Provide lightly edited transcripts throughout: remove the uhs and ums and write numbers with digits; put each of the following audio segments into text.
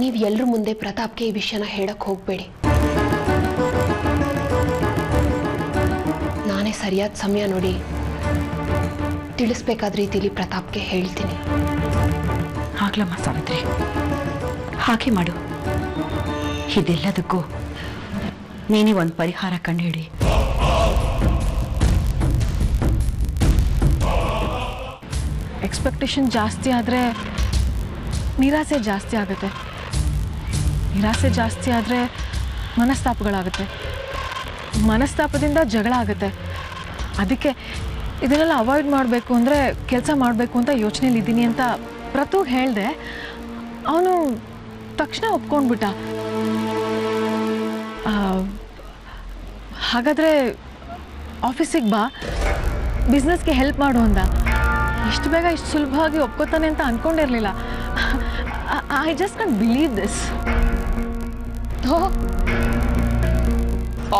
ನೀವು ಎಲ್ಲರ ಮುಂದೆ ಪ್ರತಾಪ್ಗೆ ಈ ವಿಷಯನ ಹೇಳಕ್ಕೆ ಹೋಗಬೇಡಿ. ನಾನೇ ಸರಿಯಾದ ಸಮಯ ನೋಡಿ ತಿಳಿಸ್ಬೇಕಾದ ರೀತಿಯಲ್ಲಿ ಪ್ರತಾಪ್ಗೆ ಹೇಳ್ತೀನಿ. ಆಗ್ಲಮ್ಮ ಸಾವಿತ್ರಿ, ಹಾಗೆ ಮಾಡು. ಇದೆಲ್ಲದಕ್ಕೂ ನೀನೇ ಒಂದು ಪರಿಹಾರ ಕಂಡುಹಿಡಿ. ಎಕ್ಸ್ಪೆಕ್ಟೇಷನ್ ಜಾಸ್ತಿ ಆದರೆ ನಿರಾಸೆ ಜಾಸ್ತಿ ಆಗುತ್ತೆ. ನಿರಾಸೆ ಜಾಸ್ತಿ ಆದರೆ ಮನಸ್ತಾಪಗಳಾಗುತ್ತೆ. ಮನಸ್ತಾಪದಿಂದ ಜಗಳ ಆಗುತ್ತೆ. ಅದಕ್ಕೆ ಇದನ್ನೆಲ್ಲ ಅವಾಯ್ಡ್ ಮಾಡಬೇಕು ಅಂದರೆ ಕೆಲಸ ಮಾಡಬೇಕು ಅಂತ ಯೋಚನೆಯಲ್ಲಿದ್ದೀನಿ ಅಂತ ಪ್ರತುಗೆ ಹೇಳಿದೆ. ಅವನು ತಕ್ಷಣ ಒಪ್ಕೊಂಡ್ಬಿಟ್ಟ. ಹಾಗಾದರೆ ಆಫೀಸಿಗೆ ಬಾ, ಬಿಸ್ನೆಸ್ಗೆ ಹೆಲ್ಪ್ ಮಾಡು ಅಂದ. ಇಷ್ಟು ಬೇಗ ಇಷ್ಟು ಸುಲಭವಾಗಿ ಒಪ್ಕೋತಾನೆ ಅಂತ ಅಂದ್ಕೊಂಡಿರಲಿಲ್ಲ. I just can't believe this.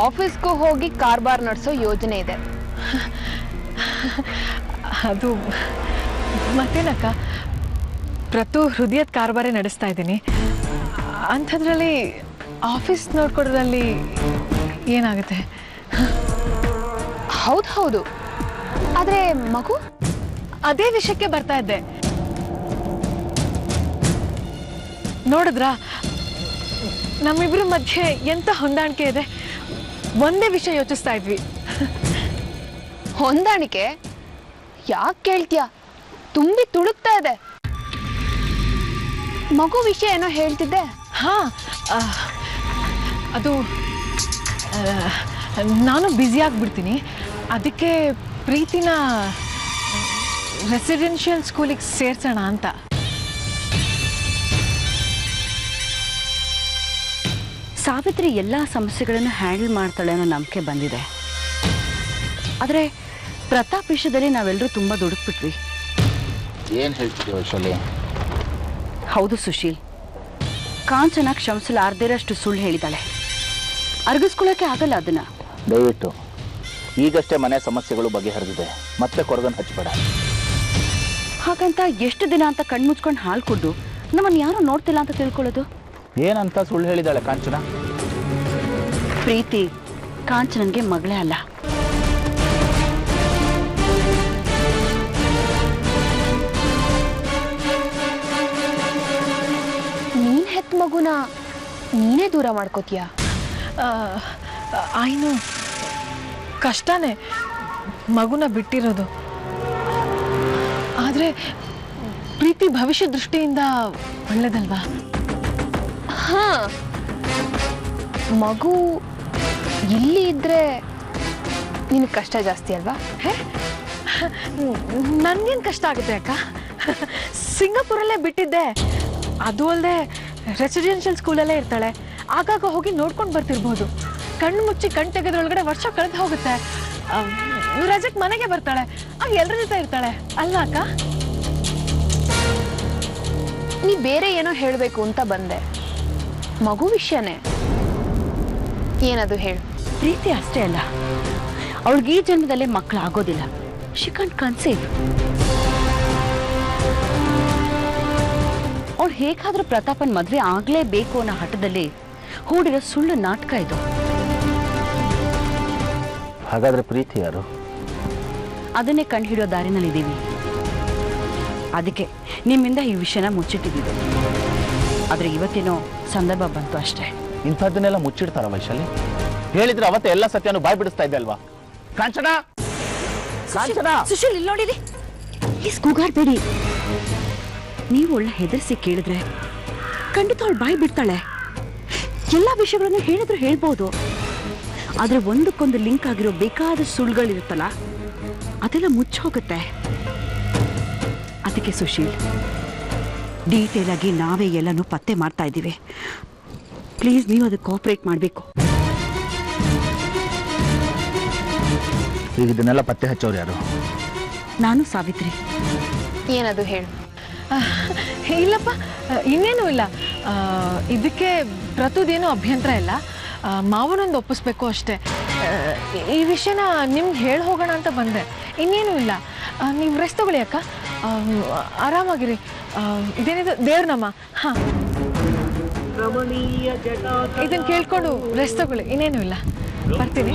ಆಫೀಸ್ಗೂ ಹೋಗಿ ಕಾರ್ಬಾರ್ ನಡೆಸೋ ಯೋಜನೆ ಇದೆ. ಅದು ಮತ್ತೇನಕ್ಕ, ಪ್ರತು ಹೃದಯದ ಕಾರ್ಬಾರೇ ನಡೆಸ್ತಾ ಇದ್ದೀನಿ. ಅಂಥದ್ರಲ್ಲಿ ಆಫೀಸ್ ನೋಡ್ಕೊಡೋದ್ರಲ್ಲಿ ಏನಾಗುತ್ತೆ? ಹೌದು, ಆದರೆ ಮಗು? ಅದೇ ವಿಷಯಕ್ಕೆ ಬರ್ತಾ ಇದ್ದೆ. ನೋಡಿದ್ರಾ, ನಮ್ಮಿಬ್ಬರ ಮಧ್ಯೆ ಎಂತ ಹೊಂದಾಣಿಕೆ ಇದೆ. ಒಂದೇ ವಿಷಯ ಯೋಚಿಸ್ತಾ ಇದ್ವಿ. ಹೊಂದಾಣಿಕೆ ಯಾಕೆ ಕೇಳ್ತೀಯ? ತುಂಬಿ ತುಳುಕ್ತಾ ಇದೆ. ಮಗು ವಿಷಯ ಏನೋ ಹೇಳ್ತಿದ್ದೆ. ಹಾ, ಅದು ನಾನು ಬ್ಯುಸಿ ಆಗಿಬಿಡ್ತೀನಿ. ಅದಕ್ಕೆ ಪ್ರೀತಿನ ರೆಸಿಡೆನ್ಷಿಯಲ್ ಸ್ಕೂಲಿಗೆ ಸೇರ್ಸೋಣ ಅಂತ. ಸಾವಿತ್ರಿ ಎಲ್ಲ ಸಮಸ್ಯೆಗಳನ್ನು ಹ್ಯಾಂಡಲ್ ಮಾಡ್ತಾಳೆ ಅನ್ನೋ ನಂಬಿಕೆ ಬಂದಿದೆ. ಆದರೆ ಪ್ರತಾಪ್ ವಿಷಯದಲ್ಲಿ ನಾವೆಲ್ಲರೂ ತುಂಬ ದುಡುಕ್ಬಿಟ್ವಿ. ಏನು ಹೇಳ್ತಿದ್ದೀವಿ ವೈಶಾಲಿ? ಹೌದು ಸುಶೀಲ್, ಕಾಂಚನ ಕ್ಷಮಿಸಲಾರ್ದಿರಷ್ಟು ಸುಳ್ಳು ಹೇಳಿದಾಳೆ. ಅರ್ಗಿಸ್ಕೊಳ್ಳೋಕೆ ಆಗಲ್ಲ ಅದನ್ನ. ದಯವಿಟ್ಟು ಈಗಷ್ಟೇ ಮನೆ ಸಮಸ್ಯೆಗಳು ಬಗೆಹರಿದಿದೆ, ಮತ್ತೆ ಕೊರಗನ್ ಹಚ್ಚಬೇಡ. ಹಾಗಂತ ಎಷ್ಟು ದಿನ ಅಂತ ಕಣ್ಮುಚ್ಕೊಂಡು ಹಾಲು ಕುಡ್ದು ನಮ್ಮನ್ನು ಯಾರು ನೋಡ್ತಿಲ್ಲ ಅಂತ ತಿಳ್ಕೊಳ್ಳೋದು? ಏನಂತ ಸುಳ್ಳು ಹೇಳಿದಾಳೆ ಕಾಂಚನ? ಪ್ರೀತಿ ಕಾಂಚನನ್ಗೆ ಮಗಳೇ ಅಲ್ಲ. ನೀನ್ ಹೆತ್ತ ಮಗುನ ನೀನೇ ದೂರ ಮಾಡ್ಕೋತೀಯ? ಆಯ್ನು ಕಷ್ಟನೇ ಮಗುನ ಬಿಟ್ಟಿರೋದು. ಆದರೆ ಪ್ರೀತಿ ಭವಿಷ್ಯ ದೃಷ್ಟಿಯಿಂದ ಒಳ್ಳೇದಲ್ವಾ? ಹಾ, ಮಗು ಇಲ್ಲಿ ಇದ್ರೆ ನಿನಗೆ ಕಷ್ಟ ಜಾಸ್ತಿ ಅಲ್ವಾ? ನನ್ಗೇನು ಕಷ್ಟ ಆಗುತ್ತೆ ಅಕ್ಕ? ಸಿಂಗಾಪುರಲ್ಲೇ ಬಿಟ್ಟಿದ್ದೆ. ಅದು ಅಲ್ಲದೆ ರೆಸಿಡೆನ್ಷಿಯಲ್ ಸ್ಕೂಲಲ್ಲೇ ಇರ್ತಾಳೆ. ಆಗಾಗ ಹೋಗಿ ನೋಡ್ಕೊಂಡು ಬರ್ತಿರ್ಬೋದು. ಕಣ್ಣು ಮುಚ್ಚಿ ಕಣ್ ತೆಗೆದ್ರೊಳಗಡೆ ವರ್ಷ ಕಳೆದು ಹೋಗುತ್ತೆ. ರಜಕ್ಕೆ ಮನೆಗೆ ಬರ್ತಾಳೆ, ಆಗ ಎಲ್ಲರ ಜೊತೆ ಇರ್ತಾಳೆ ಅಲ್ವಾ ಅಕ್ಕ? ನೀ ಬೇರೆ ಏನೋ ಹೇಳಬೇಕು ಅಂತ ಬಂದೆ. ಮಗು ವಿಷಯನೇ ಏನದು ಹೇಳು? ಪ್ರೀತಿ ಅಷ್ಟೇ ಅಲ್ಲ, ಅವಳಿಗೆ ಈ ಜನ್ಮದಲ್ಲೇ ಮಕ್ಕಳು ಆಗೋದಿಲ್ಲ. She can't conceive. ಅವಳು ಹೇಗಾದ್ರೂ ಪ್ರತಾಪನ್ ಮದುವೆ ಆಗ್ಲೇಬೇಕು ಅನ್ನೋ ಹಠದಲ್ಲಿ ಹೂಡಿರೋ ಸುಳ್ಳು ನಾಟಕ ಇದು. ಹಾಗಾದ್ರೆ ಪ್ರೀತಿ ಯಾರು? ಅದನ್ನೇ ಕಂಡು ಹಿಡಿಯೋ ದಾರಿನಲ್ಲಿದ್ದೀವಿ. ಅದಕ್ಕೆ ನಿಮ್ಮಿಂದ ಈ ವಿಷಯನ ಮುಚ್ಚಿಟ್ಟಿದ್ದೀವಿ. ಆದರೆ ಇವತ್ತೇನೋ ಸಂದರ್ಭ ಬಂತು ಅಷ್ಟೇ. ಇಂಥದ್ದನ್ನೆಲ್ಲ ಮುಚ್ಚಿಡ್ತಾರ ವೈಶಾಲಿ? ಹೇಳಿದ್ರೆ ಅವತ್ತೆ ಎಲ್ಲ ಸತ್ಯನೂ ಬಾಯ್ ಬಿಡಿಸ್ತಾ ಇದ್ದೆ ಅಲ್ವಾ? ಕಾಂಚನ, ಕಾಂಚನ! ಸುಶೀಲ್, ಇಲ್ಲಿ ನೋಡಿರಿ, ಪ್ಲೀಸ್ ಕೂಗಾಡ್ಬೇಡಿ. ನೀವು ಒಳ್ಳೆ ಹೆದರ್ಸಿ ಕೇಳಿದ್ರೆ ಖಂಡಿತ ಅವಳು ಬಾಯಿ ಬಿಡ್ತಾಳೆ. ಎಲ್ಲ ವಿಷಯಗಳನ್ನು ಹೇಳಿದ್ರು ಹೇಳ್ಬೋದು. ಆದರೆ ಒಂದಕ್ಕೊಂದು ಲಿಂಕ್ ಆಗಿರೋ ಬೇಕಾದ ಸುಳ್ಳುಗಳಿರುತ್ತಲ್ಲ, ಅದೆಲ್ಲ ಮುಚ್ಚೋಗುತ್ತೆ. ಅದಕ್ಕೆ ಸುಶೀಲ್, ಡೀಟೇಲ್ ಆಗಿ ನಾವೇ ಎಲ್ಲನೂ ಪತ್ತೆ ಮಾಡ್ತಾ ಇದ್ದೀವಿ. ಪ್ಲೀಸ್ ನೀವು ಅದಕ್ಕೆ ಕೋಆಪರೇಟ್ ಮಾಡಬೇಕು. ಈಗ ಇದನ್ನೆಲ್ಲ ಪತ್ತೆ ಹಚ್ಚೋರು ಯಾರು? ನಾನು ಸಾವಿತ್ರಿ. ಏನದು ಹೇಳು? ಇಲ್ಲಪ್ಪ, ಇನ್ನೇನು ಇಲ್ಲ. ಇದಕ್ಕೆ ಪ್ರತುದೇನೂ ಅಭ್ಯಂತರ ಇಲ್ಲ. ಮಾವನೊಂದು ಒಪ್ಪಿಸ್ಬೇಕು ಅಷ್ಟೇ. ಈ ವಿಷಯನ ನಿಮ್ಗೆ ಹೇಳಿ ಹೋಗೋಣ ಅಂತ ಬಂದೆ, ಇನ್ನೇನು ಇಲ್ಲ. ನೀವು ರೆಸ್ಟ್ ತಗೊಳ್ಳಿ ಅಕ್ಕ, ಆರಾಮಾಗಿರಿ. ಇದೇನಿದು ದೇವ್ರನಮ್ಮ. ಹಾಂ. ಇದನ್ನ ಕೇಳ್ಕೊಂಡು ರೆಸ್ಟ್ ತಗೊಳ್ಳಿ, ಇನ್ನೇನು ಇಲ್ಲ, ಬರ್ತೀನಿ.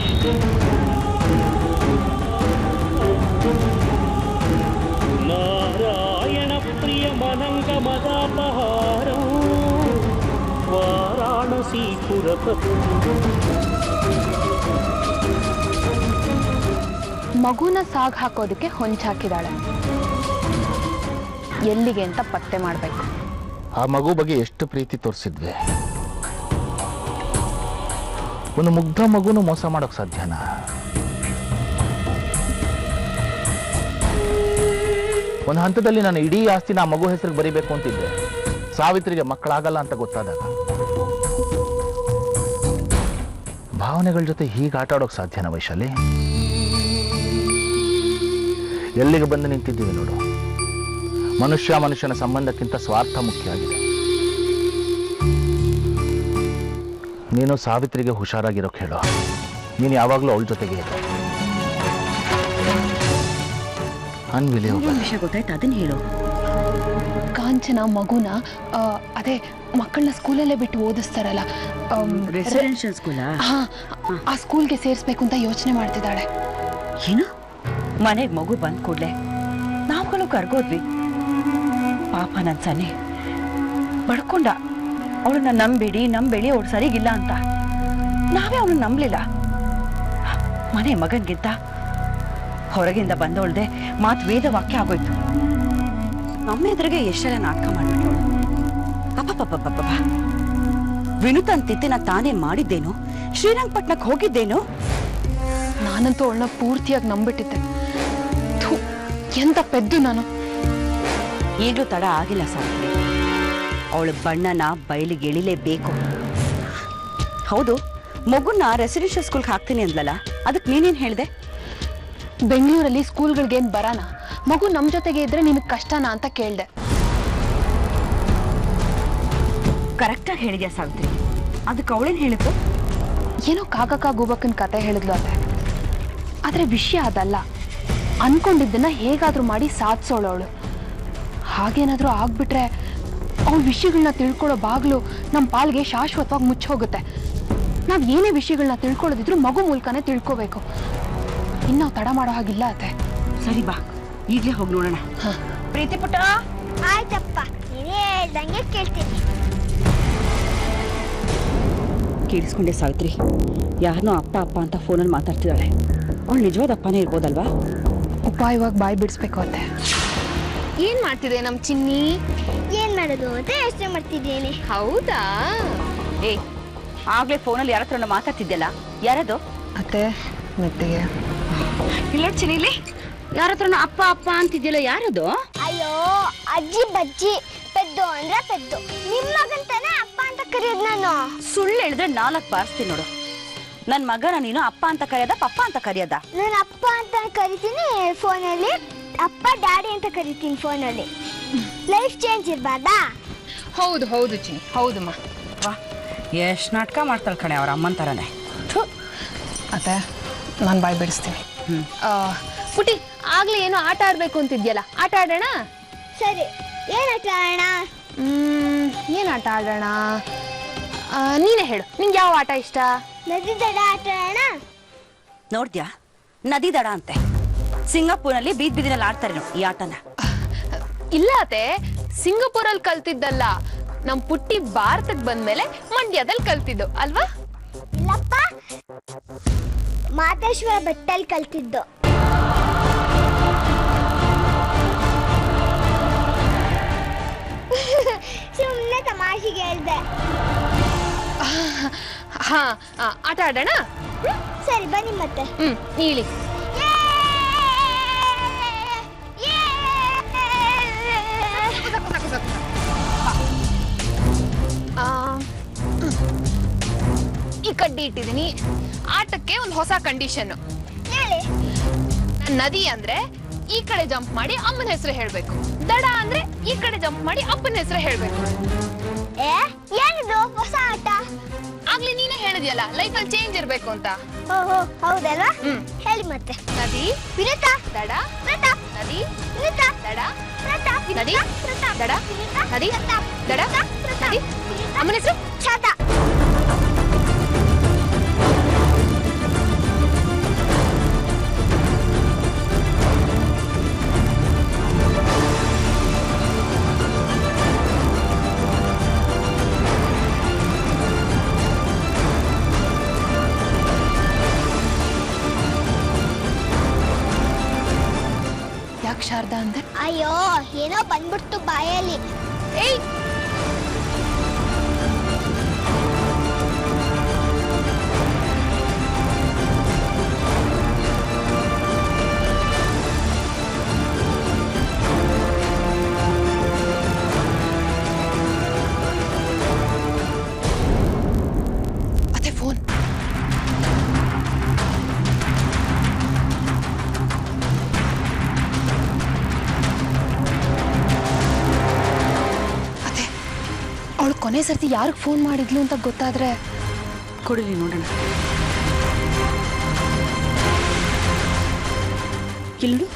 ನಾರಾಯಣ ಪ್ರಿಯ ಮನಂಗ ಮದಾಪಹಾರ ವಾರಾಣಸಿ ಪುರಪತಿ. ಮಗುನ ಸಾಗ್ ಹಾಕೋದಕ್ಕೆ ಹೊಂಚಾಕಿದಾಳೆ. ಎಲ್ಲಿಗೆ ಅಂತ ಪತ್ತೆ ಮಾಡ್ಬೇಕು. ಆ ಮಗು ಬಗ್ಗೆ ಎಷ್ಟು ಪ್ರೀತಿ ತೋರಿಸಿದ್ವಿ. ಒಂದು ಮುಗ್ಧ ಮಗುನು ಮೋಸ ಮಾಡೋಕ್ ಸಾಧ್ಯನಾ? ಒಂದು ಹಂತದಲ್ಲಿ ನಾನು ಇಡೀ ಆಸ್ತಿನ ಆ ಮಗು ಹೆಸರಿಗೆ ಬರಿಬೇಕು ಅಂತಿದ್ದೆ. ಸಾವಿತ್ರಿಗೆ ಮಕ್ಕಳಾಗಲ್ಲ ಅಂತ ಗೊತ್ತಾದಾಗ ಭಾವನೆಗಳ ಜೊತೆ ಹೀಗೆ ಆಟ ಆಡೋಕ್ ಸಾಧ್ಯನಾ ವೈಶಾಲಿ? ಎಲ್ಲಿಗೆ ಬಂದು ನಿಂತಿದ್ದೀವಿ ನೋಡು. ಮನುಷ್ಯ ಮನುಷ್ಯನ ಸಂಬಂಧಕ್ಕಿಂತ ಸ್ವಾರ್ಥ ಮುಖ್ಯ ಆಗಿದೆ. ನೀನು ಸಾವಿತ್ರಿಗೆ ಹುಷಾರಾಗಿರೋಕೆ ಹೇಳೋ. ನೀನು ಯಾವಾಗಲೂ ಅವಳ ಜೊತೆಗೆ ಇರು. ವಿಷಯ ಗೊತ್ತಾಯ್ತು, ಅದನ್ನ ಹೇಳು. ಕಾಂಚನ ಮಗುನ ಅದೇ ಮಕ್ಕಳನ್ನ ಸ್ಕೂಲಲ್ಲೇ ಬಿಟ್ಟು ಓದಿಸ್ತಾರಲ್ಲ, ರೆಸಿಡೆನ್ಷಿಯಲ್ ಸ್ಕೂಲಾ? ಆ ಸ್ಕೂಲ್ಗೆ ಸೇರಿಸ್ಬೇಕು ಅಂತ ಯೋಚನೆ ಮಾಡ್ತಿದ್ದಾಳೆ. ಏನು? ಮನೆಗೆ ಮಗು ಬಂದ್ ಕೂಡ್ಲೆ ನಾವುಗಳು ಕರ್ಗೋದ್ವಿ. ಪಾಪ ನನ್ ಸನ್ನಿ ಬಡ್ಕೊಂಡ. ಅವಳನ್ನ ನಂಬೇಡಿ ಅವಳು ಸರಿಗಿಲ್ಲ ಅಂತ. ನಾವೇ ಅವಳನ್ನ ನಂಬಲಿಲ್ಲ. ಮನೆ ಮಗನ್ಗಿಂತ ಹೊರಗಿಂದ ಬಂದವಳ್ದೆ ಮಾತು ವೇದ ವಾಕ್ಯ ಆಗೋಯ್ತು. ನಮ್ಮ ಎದುರಿಗೆ ಎಷ್ಟೆಲ್ಲ ನಾಟಕ ಮಾಡ್ಬಿಟ್ಟು ಅಪ್ಪಪ್ಪಪ್ಪಪ್ಪ. ವಿನುತನ್ ತಿತ್ತಿನ ತಾನೇ ಮಾಡಿದ್ದೇನು? ಶ್ರೀರಂಗಪಟ್ಟಣಕ್ಕೆ ಹೋಗಿದ್ದೇನು? ನಾನಂತೂ ಅವಳನ್ನ ಪೂರ್ತಿಯಾಗಿ ನಂಬಿಟ್ಟಿದ್ದೆ. ಎಂತ ಪೆದ್ದು ನಾನು. ಈಗಲೂ ತಡ ಆಗಿಲ್ಲ ಸಾವಿತ್ರಿ. ಅವಳ ಬಣ್ಣನ ಬಯಲಿಗೆ ಎಳಿಲೇಬೇಕು. ಹೌದು, ಮಗುನ ರೆಸಿಡೆನ್ಷಿಯಲ್ ಸ್ಕೂಲ್ಗೆ ಹಾಕ್ತೀನಿ ಅಂದ್ಲಲ್ಲ, ಅದಕ್ಕೆ ನೀನೇನು ಹೇಳಿದೆ? ಬೆಂಗಳೂರಲ್ಲಿ ಸ್ಕೂಲ್ಗಳಿಗೇನು ಬರಾನ, ಮಗು ನಮ್ಮ ಜೊತೆಗೆ ಇದ್ರೆ ನಿನಗೆ ಕಷ್ಟನಾ ಅಂತ ಕೇಳಿದೆ. ಕರೆಕ್ಟಾಗಿ ಹೇಳಿದ್ಯಾ ಸಾವಿತ್ರಿ. ಅದಕ್ಕೆ ಅವಳೇನು ಹೇಳಿದ್ರು? ಏನೋ ಕಾಕಕ್ಕ ಗೂಬಕ್ಕನ ಕತೆ ಹೇಳಿದ್ಲು ಅತ್ತೆ. ಆದರೆ ವಿಷಯ ಅದಲ್ಲ. ಅನ್ಕೊಂಡಿದ್ದನ್ನ ಹೇಗಾದ್ರೂ ಮಾಡಿ ಸಾಧಿಸೋಳವಳು. ಹಾಗೇನಾದ್ರೂ ಆಗ್ಬಿಟ್ರೆ ಅವಳ ವಿಷಯಗಳನ್ನ ತಿಳ್ಕೊಳ್ಳೋ ಬಾಗ್ಲು ನಮ್ಮ ಪಾಲ್ಗೆ ಶಾಶ್ವತವಾಗಿ ಮುಚ್ಚೋಗುತ್ತೆ. ನಾವು ಏನೇ ವಿಷಯಗಳನ್ನ ತಿಳ್ಕೊಳ್ಳೋದಿದ್ರು ಮಗು ಮೂಲಕನೇ ತಿಳ್ಕೋಬೇಕು. ಇನ್ನು ತಡ ಮಾಡೋ ಹಾಗಿಲ್ಲ ಅತ್ತೆ. ಸರಿ ಬಾ, ಈಗಲೇ ಹೋಗಿ ನೋಡೋಣ. ಪ್ರೀತಿ ಪುಟ್ಟ. ಆಯ್ತಪ್ಪ, ನೀನೇ ಹೇಳ್ದಂಗೆ ಕೇಳ್ತೀನಿ. ಕೇಳಿಸ್ಕೊಂಡೆ ಸಾವಿತ್ರಿ, ಯಾರನ್ನೋ ಅಪ್ಪ ಅಪ್ಪ ಅಂತ ಫೋನಲ್ಲಿ ಮಾತಾಡ್ತಿದ್ದಾಳೆ. ಅವಳು ನಿಜವಾದ ಅಪ್ಪನೇ ಇರ್ಬೋದಲ್ವಾ? ಉಪಾಯವಾಗಿ ಬಾಯಿ ಬಿಡಿಸ್ಬೇಕು ಅತ್ತೆ. ಏನ್ ಮಾಡ್ತಿದೆ ನಮ್ ಚಿನ್ನಿ? ಏನ್ ಮಾಡೋದು ಅಂತ ಯೋಚನೆ ಮಾಡ್ತಿದ್ದೇನೆ. ಹೌದಾ? ಏಯ್, ಆಗ್ಲೇ ಫೋನಲ್ಲಿ ಯಾರ ಹತ್ರ ಮಾತಾಡ್ತಿದ್ದೆಲ್ಲ, ಯಾರದು? ಅತ್ತೆ ಮೆತ್ತಿಗೆ. ಇಲ್ಲ ಚಿನ್ನಿಲಿ, ಯಾರ ಹತ್ರ ಅಪ್ಪ ಅಪ್ಪ ಅಂತಿದ್ಯಲ್ಲ, ಯಾರದು? ಅಯ್ಯೋ, ಅಜ್ಜಿ ಬಜ್ಜಿ. ಪೆದ್ದು ಅಂದ್ರೆ ಪೆದ್ದು. ನಿಮ್ ಮಗಂತಾನೆ ಅಪ್ಪ ಅಂತ ಕರೆಯೋದು ನಾನು. ಸುಳ್ಳು ಹೇಳಿದ್ರೆ 4 ಬಾರಿಸ್ತೀನಿ ನೋಡು. ನನ್ ಮಗನ ನೀನು ಅಪ್ಪ ಅಂತ ಕರೆಯೋದ ಪಪ್ಪ ಅಂತ ಕರೆಯೋದ? ನಾನು ಅಪ್ಪ ಅಂತ ಕರಿತೀನಿ ಫೋನಲ್ಲಿ, ಅಪ್ಪ ಡ್ಯಾಡಿ ಅಂತ ಕರಿತೀನಿ ಫೋನಲ್ಲಿ. ಲೈಫ್ ಚೇಂಜ್ ಇರ್ಬಾರ್ದಾ? ಹೌದು ಹೌದು ಚಿನ್ನಿ, ಹೌದಮ್ಮ. ವಾ, ಎಷ್ಟು ನಾಟಕ ಮಾಡ್ತಾಳೆ ಕಣೆ ಅವ್ರ ಅಮ್ಮನ ಥರನೇ. ಅತ್ತೆ ನಾನು ಬಾಯಿ ಬಿಡಿಸ್ತೀನಿ. ಪುಟಿ, ಆಗ್ಲೇ ಏನೋ ಆಟ ಆಡ್ಬೇಕು ಅಂತಿದ್ಯಲ್ಲ, ಆಟ ಆಡೋಣ? ಸರಿ, ಏನ್ ಆಟ ಆಡೋಣ? ಏನ್ ಆಟ ಆಡೋಣ? ನೀನೇ ಹೇಳು, ನಿಂಗೆ ಯಾವ ಆಟ ಇಷ್ಟ? ನದಿ ದಡ ಆಟ ಆಡೋಣ? ನೋಡ್ದ್ಯಾ, ನದಿ ದಡ ಅಂತೆ. ಸಿಂಗಾಪುರಲ್ಲಿ ಬೀದಿನಲ್ಲಿ ಆಡ್ತಾರೆ ನೋಡಿ ಈ ಆಟನ. ಇಲ್ಲ ಅತ್ತೆ, ಸಿಂಗಾಪುರಲ್ಲಿ ಕಲ್ತಿದ್ದಲ್ಲ. ನಮ್ ಪುಟ್ಟಿ ಭಾರತಕ್ಕೆ ಬಂದ್ಮೇಲೆ ಮಂಡ್ಯದಲ್ಲಿ ಕಲ್ತಿದ್ದು ಅಲ್ವಾ? ಇಲ್ಲಪ್ಪ, ಮಾತೇಶ್ವರ ಬೆಟ್ಟಲ್ಲಿ ಕಲ್ತಿದ್ದು. ಸುಮ್ಮನೆ ತಮಾಷೆಗೆ ಹೇಳ್ದೆ. ಹಾ, ಆಟ ಆಡೋಣ? ಸರಿ ಬನ್ನಿ ಮತ್ತೆ. ನೀಲಿ. ಈ ಕಡ್ಡಿ ಇಟ್ಟಿದ್ದೀನಿ. ಆಟಕ್ಕೆ ಒಂದು ಹೊಸ ಕಂಡೀಷನ್. ಹೇಳಿ. ನದಿ ಅಂದ್ರೆ ಈ ಕಡೆ ಜಂಪ್ ಮಾಡಿ ಅಮ್ಮನ ಹೆಸರು ಹೇಳ್ಬೇಕು. ದಡ ಅಂದ್ರೆ ಈ ಕಡೆ ಜಂಪ್ ಮಾಡಿ ಅಪ್ಪನ ಹೆಸರು ಹೇಳ್ಬೇಕು. ಏನಿದು ಹೊಸ ಆಟ? ಆಗ್ಲಿ ನೀನೇ ಹೇಳಿದ್ಯಲ್ಲ, ಲೈಫಲ್ಲಿ ಚೇಂಜ್ ಇರ್ಬೇಕು ಅಂತ. ಓಹೋ, ಹೌದಲ್ವಾ? ಹೇಳಿ ಮತ್ತೆ. ನದಿ ವಿನುತ ದಡ ಪ್ರತ ನದಿ ವಿನುತ ದಡ ಪ್ರತ ನದಿ ಪ್ರತ ದಡ ನದಿ ದಡ ನದಿ ವಿನುತ ಅಮ್ಮನ ಹೆಸರು ಛಾತಾ. ಯಾಕೆ ಶಾರದಾ ಅಂದೆ? ಅಯ್ಯೋ ಏನೋ ಬಂದ್ಬಿಡ್ತು ಬಾಯಲ್ಲಿ. ಏಯ್ ಅದೇ ಫೋನ್. ಅವಳು ಕೊನೆ ಸರ್ತಿ ಯಾರಿಗೆ ಫೋನ್ ಮಾಡಿದ್ಲು ಅಂತ ಗೊತ್ತಾದ್ರೆ ಕೊಡಲಿ ನೋಡೋಣ. ಕಿಲ್ಲು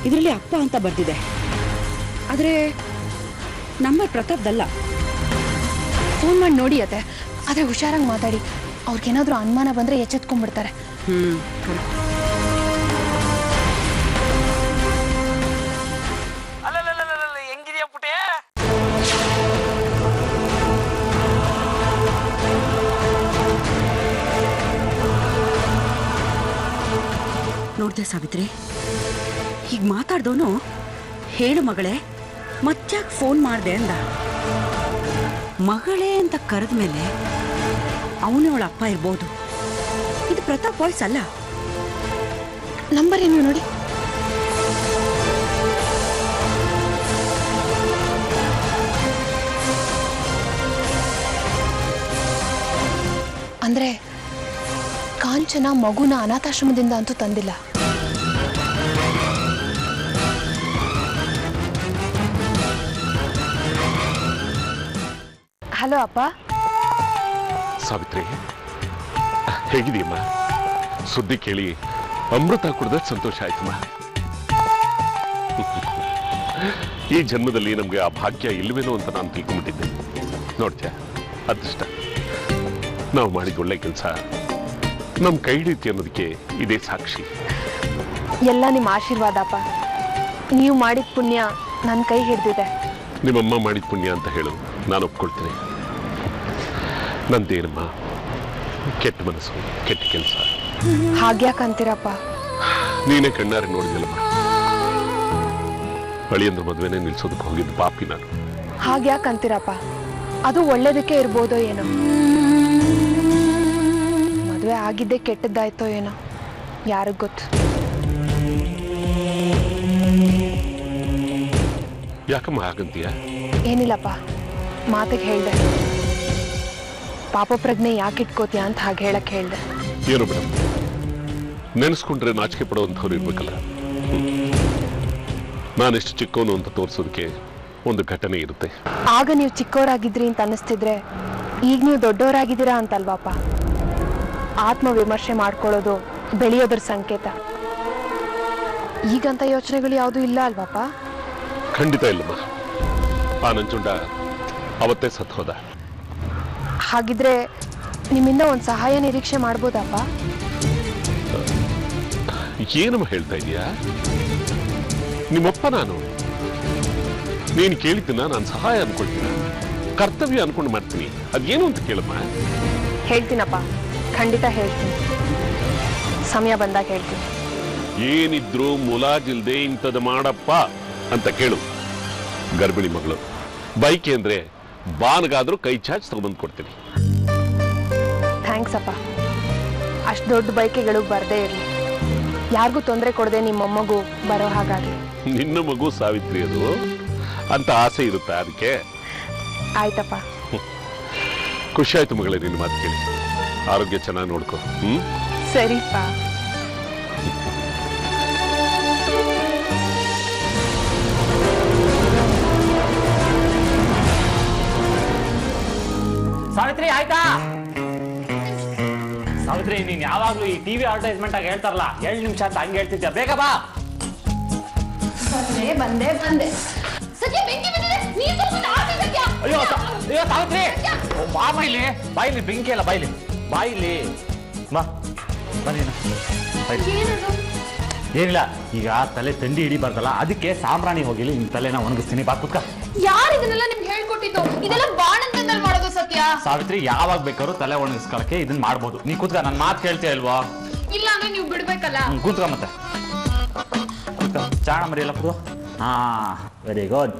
ಇದರಲ್ಲಿ ಅಪ್ಪ ಅಂತ ಬರ್ದಿದೆ, ಆದರೆ ನಂಬರ್ ಪ್ರತಾಪ್ದಲ್ಲ. ಫೋನ್ ಮಾಡಿ ನೋಡಿ ಅದೇ, ಆದರೆ ಹುಷಾರಾಗಿ ಮಾತಾಡಿ. ಅವ್ರಿಗೇನಾದ್ರೂ ಅನುಮಾನ ಬಂದ್ರೆ ಎಚ್ಚೆತ್ಕೊಂಡ್ಬಿಡ್ತಾರೆ. ಹೆಂಗಿದೆಯಾ ಪುಟೆ? ನೋಡ್ದೆ ಸಾವಿತ್ರಿ, ಹೀಗೆ ಮಾತಾಡ್ದವನು ಹೇಳು ಮಗಳೇ ಮತ್ತ್ಯಾಕೆ ಫೋನ್ ಮಾಡಿದೆ ಅಂದ. ಮಗಳೇ ಅಂತ ಕರೆದ ಮೇಲೆ ಅವನೇ ಅವಳ ಅಪ್ಪ ಇರ್ಬೋದು. ಇದು ಪ್ರತಾಪ್ ವಾಯ್ಸ್ ಅಲ್ಲ. ನಂಬರ್ ಏನು ನೋಡಿ. ಅಂದ್ರೆ ಕಾಂಚನ ಮಗುನ ಅನಾಥಾಶ್ರಮದಿಂದ ಅಂತೂ ತಂದಿಲ್ಲ. ಹಲೋ ಅಪ್ಪ. ಸಾವಿತ್ರಿ, ಹೇಗಿದೆಯಮ್ಮ? ಸುದ್ದಿ ಕೇಳಿ ಅಮೃತ ಕುಡ್ದ ಸಂತೋಷ ಆಯ್ತಮ್ಮ. ಈ ಜನ್ಮದಲ್ಲಿ ನಮ್ಗೆ ಆ ಭಾಗ್ಯ ಇಲ್ವೇನೋ ಅಂತ ನಾನು ತಿಳ್ಕೊಂಡ್ಬಿಟ್ಟಿದ್ದೆ. ನೋಡ್ತೀಯ, ಅದೃಷ್ಟ. ನಾವು ಮಾಡಿದ ಒಳ್ಳೆ ಕೆಲಸ ನಮ್ ಕೈ ಹಿಡಿಯುತ್ತೆ ಅನ್ನೋದಕ್ಕೆ ಇದೇ ಸಾಕ್ಷಿ. ಎಲ್ಲ ನಿಮ್ಮ ಆಶೀರ್ವಾದ ಅಪ್ಪ. ನೀವು ಮಾಡಿದ ಪುಣ್ಯ ನನ್ನ ಕೈ ಹಿಡ್ದಿದೆ. ನಿಮ್ಮಮ್ಮ ಮಾಡಿದ ಪುಣ್ಯ ಅಂತ ಹೇಳು, ನಾನು ಒಪ್ಕೊಳ್ತೀನಿ. ನಂದೇನಮ್ಮ ಕೆಟ್ಟ ಮನಸ್ಸು, ಕೆಟ್ಟ ಕೆಲಸ. ಹಾಗ್ಯಾಕೆ ಅಂತೀರಪ್ಪ? ನೀನೇ ಕಣ್ಣಾರೆ ನೋಡಿದಲ್ಲಮ್ಮ. ಅಳಿಯಂದ್ರ ಮದುವೆನೇ ನಿಲ್ಸೋದಕ್ಕೆ ಹೋಗಿದ್ದು ಪಾಪಿ ನಾನು. ಹಾಗ್ಯಾಕೆ ಅಂತೀರಪ್ಪ? ಅದು ಒಳ್ಳೇದಕ್ಕೆ ಇರ್ಬೋದೋ ಏನೋ. ಮದುವೆ ಆಗಿದ್ದೆ ಕೆಟ್ಟದ್ದಾಯ್ತೋ ಏನೋ, ಯಾರಿಗ್ ಗೊತ್ತು. ಯಾಕಮ್ಮ ಹಾಗಂತೀಯ? ಏನಿಲ್ಲಪ್ಪ, ಮಾತಿಗೆ ಹೇಳ್ದೆ. ಪಾಪ ಪ್ರಜ್ಞೆ ಯಾಕೆ ಇಟ್ಕೋತೀಯ ಅಂತ ಹಾಗೆ ಹೇಳಕ್ ಹೇಳ್ದೆ. ಏನು ಮೇಡಮ್, ನೆನೆಸ್ಕೊಂಡ್ರೆ ನಾಚಿಕೆ ಪಡುವಂಥವ್ರು ಇರ್ಬೇಕಲ್ಲ. ನಾನೆಷ್ಟು ಚಿಕ್ಕವನು ಅಂತ ತೋರಿಸೋದಕ್ಕೆ ಒಂದು ಘಟನೆ ಇರುತ್ತೆ. ಆಗ ನೀವು ಚಿಕ್ಕವರಾಗಿದ್ರಿ ಅಂತ ಅನ್ನಿಸ್ತಿದ್ರೆ ಈಗ ನೀವು ದೊಡ್ಡವರಾಗಿದ್ದೀರಾ ಅಂತಲ್ವಾಪ. ಆತ್ಮ ವಿಮರ್ಶೆ ಮಾಡ್ಕೊಳ್ಳೋದು ಬೆಳೆಯೋದ್ರ ಸಂಕೇತ. ಈಗಂತ ಯೋಚನೆಗಳು ಯಾವುದು ಇಲ್ಲ ಅಲ್ವಾಪ? ಖಂಡಿತ ಇಲ್ಲಮ್ಮ. ಆ ನಂಜುಂಡ ಅವತ್ತೇ ಸತ್ತು ಹೋದ. ಹಾಗಿದ್ರೆ ನಿಮ್ಮಿಂದ ಒಂದು ಸಹಾಯ ನಿರೀಕ್ಷೆ ಮಾಡ್ಬೋದಪ್ಪ? ಏನಮ್ಮ ಹೇಳ್ತಾ ಇದೀಯಾ? ನಿಮ್ಮಪ್ಪ ನಾನು. ನೀನು ಕೇಳಿದ್ದನ್ನ ನಾನು ಸಹಾಯ ಅನ್ಕೊಳ್ತೀನಿ, ಕರ್ತವ್ಯ ಅನ್ಕೊಂಡು ಮಾಡ್ತೀನಿ. ಅದೇನು ಅಂತ ಕೇಳಮ್ಮ. ಹೇಳ್ತೀನಪ್ಪ, ಖಂಡಿತ ಹೇಳ್ತೀನಿ. ಸಮಯ ಬಂದಾಗ ಹೇಳ್ತೀನಿ. ಏನಿದ್ರು ಮುಲಾಜಿಲ್ದೆ ಇಂಥದ್ದು ಮಾಡಪ್ಪ ಅಂತ ಕೇಳು. ಗರ್ಭಿಣಿ ಮಗಳು ಬೈಕೆ ಅಂದ್ರೆ ಬಾನ್ಗಾದ್ರೂ ಕೈ ಚಾಚ್ ತಗೊಂಡ್ಬಂದು ಕೊಡ್ತೀನಿ. ಥ್ಯಾಂಕ್ಸ್ ಅಪ್ಪ. ಅಷ್ಟು ದೊಡ್ಡ ಬೈಕೆಗಳು ಬರದೇ ಇರಲಿ, ಯಾರಿಗೂ ತೊಂದರೆ ಕೊಡದೆ ನಿಮ್ಮ ಮೊಮ್ಮಗು ಬರೋ ಹಾಗಾಗಲಿ. ನಿನ್ನ ಮಗು ಸಾವಿತ್ರಿ ಅದು ಅಂತ ಆಸೆ ಇರುತ್ತಾ ಅದಕ್ಕೆ? ಆಯ್ತಪ್ಪ. ಖುಷಿ ಆಯ್ತು ಮಗಳೇ ನಿನ್ನ ಮಾತು ಕೇಳಿ. ಆರೋಗ್ಯ ಚೆನ್ನಾಗಿ ನೋಡ್ಕೊ. ಸರಿಪ್ಪ. ಸಾವಿತ್ರಿ ಆಯ್ತಾ? ಸಾವಿತ್ರಿ, ನೀನ್ ಯಾವಾಗ್ಲೂ ಈ ಟಿವಿ ಅಡ್ವರ್ಟೈಸ್ಮೆಂಟ್ ಆಗಿ ಹೇಳ್ತಾರಲ್ಲ 7 ನಿಮಿಷ ಅಂತ ಹಂಗೆ ಹೇಳ್ತಿದ್ಯಾ. ಬೇಗ ಬಾ. ಬಂದೆ ಅಯ್ಯೋ ಅಯ್ಯೋ ಸಾವಿತ್ರಿ ಬಾ ಬಾಯ್ಲಿ ಬಾಯ್ಲಿ ಬೆಂಕಿ ಅಲ್ಲ ಬಾಯ್ಲಿ ಬಾಯ್ಲಿ ಬಾ ಬನ್ನಿ ಏನಿಲ್ಲ ಈಗ ತಲೆ ಥಂಡಿ ಹಿಡಿಬಾರ್ದಲ್ಲ ಅದಕ್ಕೆ ಸಾಂಬ್ರಾಣಿ ಹೋಗಿಲಿ ನಿಮ್ ತಲೆನ ಒಣಗಿಸ್ತೀನಿ ಬಾ ಕುತ್ಕ. ಯಾರು ಇದನ್ನೆಲ್ಲ ನಿಮ್ಗೆ ಹೇಳ್ಕೊಟ್ಟಿದ್ದು? ಇದೆಲ್ಲ ಬಾಣಂತನಲ್ಲಿ ಮಾಡೋದು ಸತ್ಯ. ಸಾವಿತ್ರಿ ಯಾವಾಗ ಬೇಕಾದ್ರೂ ತಲೆ ಒಣಗಿಸ್ಕೊಳಕ್ಕೆ ಇದನ್ನ ಮಾಡ್ಬೋದು. ನೀ ಕುತ್ಕ, ನನ್ನ ಮಾತು ಕೇಳ್ತೀಯ ಇಲ್ವಾ? ಇಲ್ಲ ಅಂದ್ರೆ ನೀವು ಬಿಡ್ಬೇಕಲ್ಲ. ಕೂತ್ಕ ಮತ್ತೆ ಚಾಣ ಮರಿ ಎಲ್ಲ ಕುಡು. ಹಾ ವೆರಿ ಗುಡ್.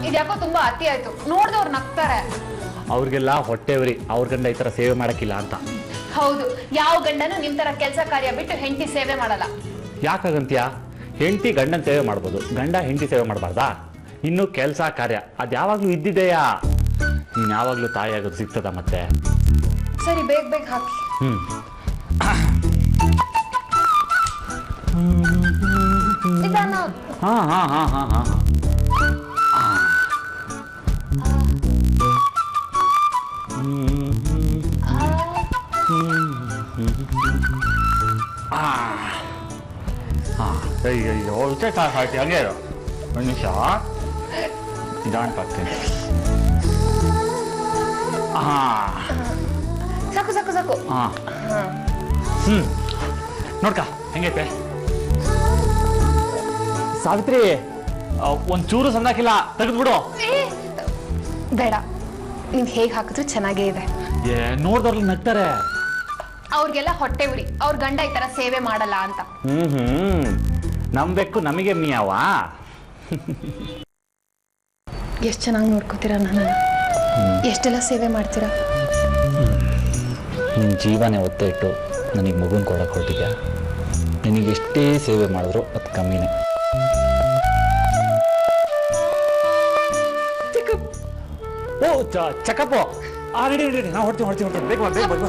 ಇದ್ಯಾಕೋ ತುಂಬಾ ಅತಿ ಆಯ್ತು, ನೋಡ್ದವ್ರು ನಗ್ತಾರೆ. ಅವ್ರಿಗೆಲ್ಲ ಹೊಟ್ಟೆವ್ರಿ, ಅವ್ರ ಗಂಡ ಈ ತರ ಸೇವೆ ಮಾಡಕ್ಕಿಲ್ಲ ಅಂತ. ಹೌದು, ಯಾವ ಗಂಡನು ನಿಮ್ ತರ ಕೆಲಸ ಕಾರ್ಯ ಬಿಟ್ಟು ಹೆಂಡತಿ ಸೇವೆ ಮಾಡಲ್ಲ. ಯಾಕಾಗಂತ್ಯಾ? ಹೆಂಡತಿ ಗಂಡನ ಸೇವೆ ಮಾಡ್ಬೋದು, ಗಂಡ ಹೆಂಡತಿ ಸೇವೆ ಮಾಡಬಾರ್ದಾ? ಇನ್ನು ಕೆಲಸ ಕಾರ್ಯ ಅದ್ ಯಾವಾಗ್ಲೂ ಇದ್ದಿದೆಯಾ? ನೀನ್ ಯಾವಾಗ್ಲೂ ತಾಯಿ ಆಗೋದು ಸಿಗ್ತದ ಮತ್ತೆ? ಸರಿ, ಬೇಗ ಬೇಗ ಹಾಕಿ. ಹಾ ಹಾ ಹಾ ಹಾ ಹಾ ಅಯ್ಯೋ ಸಾಕಾಯ್ತು, ಹಂಗೆ ಇರು ಒಂದು ನಿಮಿಷ ನಿಧಾನಕ್ಕೆ ಹಾಕ್ತೀನಿ. ಸಾಕು ಸಾಕು ಸಾಕು. ನೋಡ್ಕ ಹೆಂಗೈತೆ ಸಾವಿತ್ರಿ? ಒಂಚೂರು ಸಂದಾಕಿಲ್ಲ, ತೆಗೆದ್ಬಿಡು. ಬೇಡ, ನೀವ್ ಹೇಗ್ ಹಾಕಿದ್ರು ಚೆನ್ನಾಗೇ ಇದೆ. ನೋಡ್ದವ್ರಲ್ಲಿ ನಗ್ತಾರೆ. ಅವ್ರಿಗೆಲ್ಲ ಹೊಟ್ಟೆ ಉರಿ, ಅವ್ರ ಗಂಡ ಈ ತರ ಸೇವೆ ಮಾಡಲ್ಲ ಅಂತ. ನಂಬೇಕು ನಮಗೆ ಮಿಯಾವ. ಎಷ್ಟ್ ಚೆನ್ನಾಗಿ ನೋಡ್ಕೋತೀರಾ ನನ್ನ, ಎಷ್ಟೆಲ್ಲ ಸೇವೆ ಮಾಡ್ತೀರಾ. ನಿನ್ನ ಜೀವನೇ ಒತ್ತೆ ಇಟ್ಟು ನನಗೆ ಮಗುನ ಕೊಡಕ್ಕೆ ಹೊರಟಿದ್ಯಾ? ನಿನಗೆ ಎಷ್ಟೇ ಸೇವೆ ಮಾಡಿದ್ರು ಅದು ಕಮ್ಮಿನೇ. ಓ ಚಕಪ್ಪು, ರೆಡಿ ರೆಡಿ, ನಾವು ಹೊಡ್ತೀವಿ ಬೇಗ ಬೇಗ ಬೇಗ.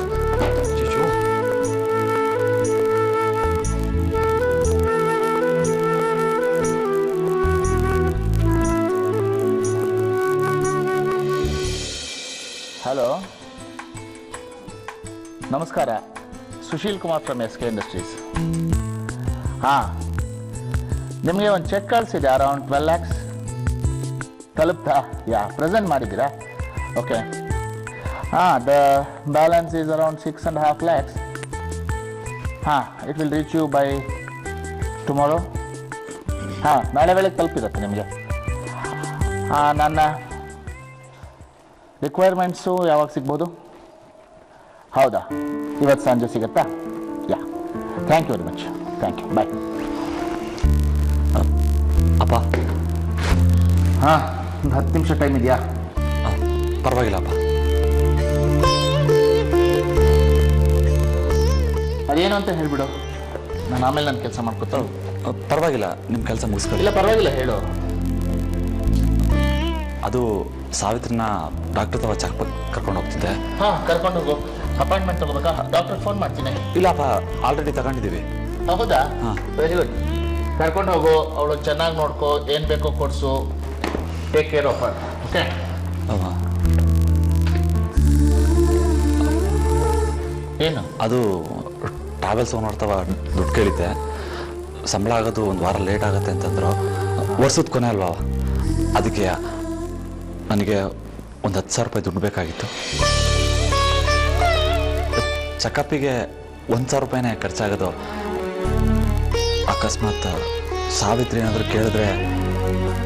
ಹಲೋ, ನಮಸ್ಕಾರ. Sushil Kumar from SK industries. ಹಾಂ, ನಿಮಗೆ ಒಂದು ಚೆಕ್ ಕಳಿಸಿದೆ ಅರೌಂಡ್ 12 lakhs. ತಲುಪ್ತಾ? ಪ್ರೆಸೆಂಟ್ ಮಾಡಿದ್ದೀರಾ? Okay. The balance is around 6.5 lakhs. It will reach you by tomorrow. ನಾಳೆ ವೇಳೆಗೆ ತಲುಪಿರುತ್ತೆ ನಿಮಗೆ. ನನ್ನ ರಿಕ್ವೈರ್ಮೆಂಟ್ಸು ಯಾವಾಗ ಸಿಗ್ಬೋದು? ಹೌದಾ, ಇವತ್ತು ಸಂಜೆ ಸಿಗುತ್ತಾ? Thank you very much. Thank you, bye. ಅಪ್ಪ, ಒಂದು 10 ನಿಮಿಷ ಟೈಮ್ ಇದೆಯಾ? ಪರವಾಗಿಲ್ಲ ಅಪ್ಪ. ಅದೇನು ಅಂತ ಹೇಳ್ಬಿಡು, ನಾನು ಆಮೇಲೆ ನನ್ನ ಕೆಲಸ ಮಾಡ್ಕೊತ. ಪರವಾಗಿಲ್ಲ, ನಿಮ್ಮ ಕೆಲಸ ಮುಗಿಸ್ಕೊಳ್ಳಿ. ಇಲ್ಲ ಪರವಾಗಿಲ್ಲ, ಹೇಳು. ಅದು ಸಾವಿತ್ರಿನ ಡಾಕ್ಟರ್ ತವ ಚೆಕ್ ಕರ್ಕೊಂಡು ಹೋಗ್ತಿದ್ದೆ. ಕರ್ಕೊಂಡು ಹೋಗು. ಅಪಾಯಿಂಟ್ಮೆಂಟ್ ತಗೋಬೇಕಾ? ಡಾಕ್ಟರ್ ಫೋನ್ ಮಾಡ್ತೀನಿ. ಇಲ್ಲಪ್ಪ, ಆಲ್ರೆಡಿ ತಗೊಂಡಿದ್ದೀವಿ. ಹೌದಾ? Very good. ಕರ್ಕೊಂಡು ಹೋಗು, ಅವಳು ಚೆನ್ನಾಗಿ ನೋಡ್ಕೋ, ಏನು ಬೇಕೋ ಕೊಡಿಸು. Take care of her. Okay? ಏನು ಅದು ಟ್ರಾವೆಲ್ಸ್ ನೋಡ್ತವ ದುಡ್ಡು ಕೇಳಿದ್ದೆ. ಸಂಬಳ ಆಗೋದು ಒಂದು ವಾರ ಲೇಟ್ ಆಗುತ್ತೆ ಅಂತಂದ್ರು. ವರ್ಷದ ಕೊನೆ ಅಲ್ವಾ, ಅದಕ್ಕೆ ನನಗೆ ಒಂದು 10,000 ರೂಪಾಯಿ ದುಡ್ಡು ಬೇಕಾಗಿತ್ತು. ಚೆಕಪ್ಪಿಗೆ 1,000 ರೂಪಾಯಿನೇ ಖರ್ಚಾಗೋದು. ಅಕಸ್ಮಾತ್ ಸಾವಿತ್ರಿ ಏನಾದರೂ ಕೇಳಿದ್ರೆ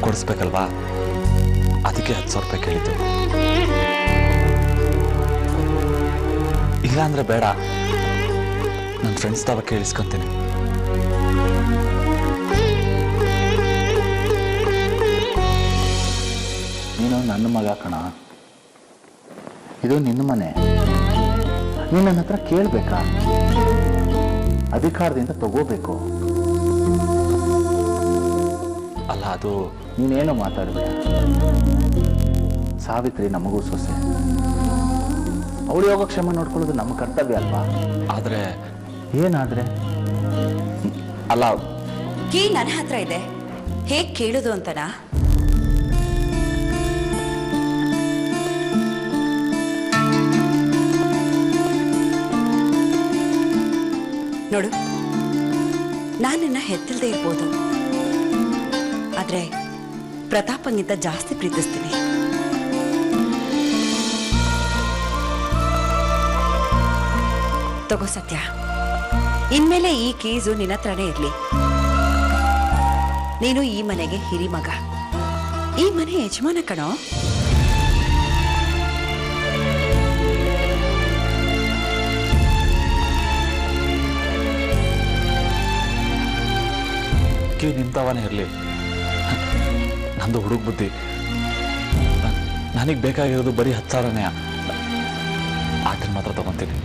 ಕೊಡಿಸ್ಬೇಕಲ್ವಾ, ಅದಕ್ಕೆ 10,000 ರೂಪಾಯಿ ಕೇಳಿದ್ದು. ಇಲ್ಲ ಅಂದರೆ ಬೇಡ, ನನ್ನ ಫ್ರೆಂಡ್ಸ್ ತಾವ ಕೇಳಿಸ್ಕೊಂತೀನಿ. ನೀನು ನನ್ನ ಮಗ ಕಣ, ಇದು ನಿನ್ನ ಮನೆ. ನೀನು ನನ್ನ ಹತ್ರ ಕೇಳಬೇಕಾ? ಅಧಿಕಾರದಿಂದ ತಗೋಬೇಕು. ಅಲ್ಲ, ಅದು ನೀನೇನು ಮಾತಾಡಬೇಡ. ಸಾವಿತ್ರಿ ನಮಗೂ ಸೊಸೆ. ಅವಳು ಯೋಗಕ್ಷೇಮ ನೋಡ್ಕೊಳ್ಳೋದು ನಮ್ಮ ಕರ್ತವ್ಯ ಅಲ್ವಾ? ಆದರೆ ಏನಾದ್ರೆ? ಅಲ್ಲ, ಕೀ ನನ್ನ ಹತ್ರ ಇದೆ, ಹೇಗೆ ಕೇಳೋದು ಅಂತನಾ? ನೋಡು, ನಾನು ನಿನ್ನ ಹೆತ್ತಿಲ್ದೇ ಇರ್ಬೋದು, ಆದ್ರೆ ಪ್ರತಾಪಂಗಿಂತ ಜಾಸ್ತಿ ಪ್ರೀತಿಸ್ತೀನಿ. ತಗೋ ಸತ್ಯ, ಇನ್ಮೇಲೆ ಈ ಕೀಸು ನಿನ್ನ ಹತ್ರನೇ ಇರ್ಲಿ. ನೀನು ಈ ಮನೆಗೆ ಹಿರಿ ಮಗ, ಈ ಮನೆ ಯಜಮಾನ ಕಣೋ. ಕೀ ನಿಂತವನೇ ಇರಲಿ, ನಂದು ಹುಡುಗ ಬುದ್ಧಿ. ನನಗೆ ಬೇಕಾಗಿರೋದು ಬರೀ 10,000ನೇ. ಆಟನ ಮಾತ್ರ ತಗೊಂತೀನಿ.